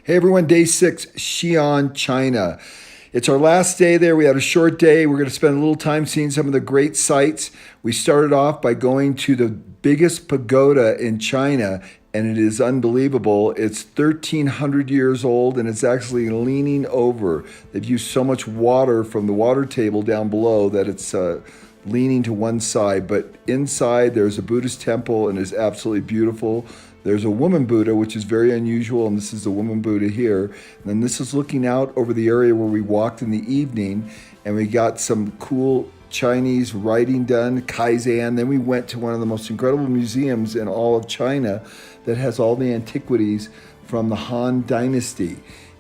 Hey everyone, day 6, Xi'an, China. It's our last day there. We had a short day. We're going to spend a little time seeing some of the great sights. We started off by going to the biggest pagoda in China, and it is unbelievable. It's 1,300 years old, and it's actually leaning over. They've used so much water from the water table down below that it's leaning to one side. But inside, there's a Buddhist temple, and it's absolutely beautiful. There's a woman Buddha, which is very unusual, and this is the woman Buddha here. And then this is looking out over the area where we walked in the evening, and we got some cool Chinese writing done, Kaizen. Then we went to one of the most incredible museums in all of China that has all the antiquities from the Han Dynasty.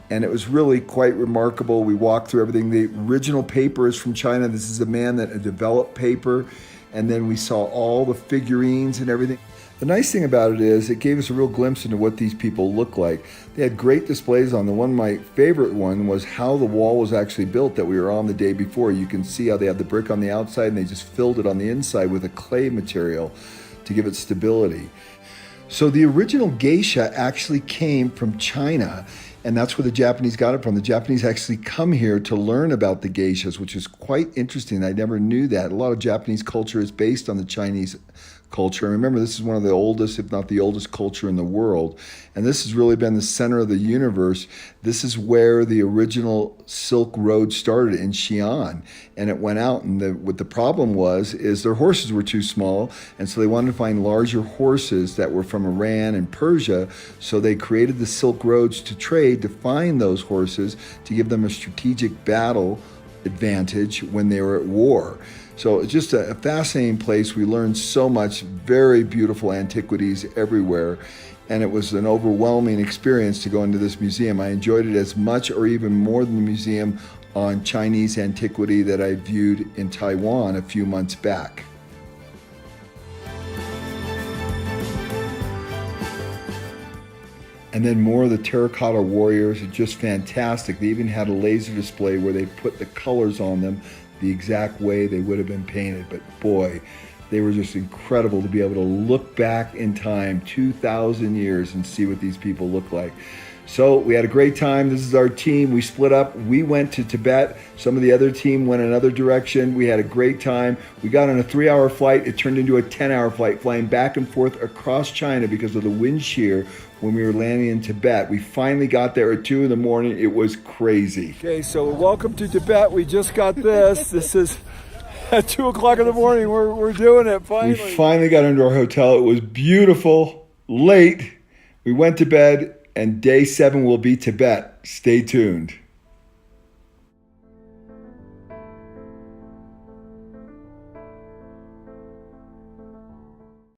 And it was really quite remarkable. We walked through everything. The original paper is from China. This is a man that developed paper. And then we saw all the figurines and everything. The nice thing about it is it gave us a real glimpse into what these people look like. They had great displays on. My favorite one was how the wall was actually built that we were on the day before. You can see how they had the brick on the outside and they just filled it on the inside with a clay material to give it stability. So the original geisha actually came from China, and that's where the Japanese got it from. The Japanese actually come here to learn about the geishas, which is quite interesting. I never knew that. A lot of Japanese culture is based on the Chinese culture. And remember, this is one of the oldest, if not the oldest culture in the world. And this has really been the center of the universe. This is where the original Silk Road started in Xi'an. And it went out, and what the problem is their horses were too small. And so they wanted to find larger horses that were from Iran and Persia. So they created the Silk Roads to trade, to find those horses, to give them a strategic battle advantage when they were at war. So it's just a fascinating place. We learned so much, very beautiful antiquities everywhere. And it was an overwhelming experience to go into this museum. I enjoyed it as much or even more than the museum on Chinese antiquity that I viewed in Taiwan a few months back. And then more of the terracotta warriors are just fantastic. They even had a laser display where they put the colors on them the exact way they would have been painted. But boy, they were just incredible to be able to look back in time 2,000 years and see what these people look like. So we had a great time. This is our team. We split up. We went to Tibet. Some of the other team went another direction. We had a great time. We got on a 3-hour flight. It turned into a 10-hour flight, flying back and forth across China because of the wind shear when we were landing in Tibet. We finally got there at 2 in the morning. It was crazy. Okay, so welcome to Tibet. We just got this. This is at 2 o'clock in the morning. We're doing it finally. We finally got into our hotel. It was beautiful, late. We went to bed, and day 7 will be Tibet. Stay tuned.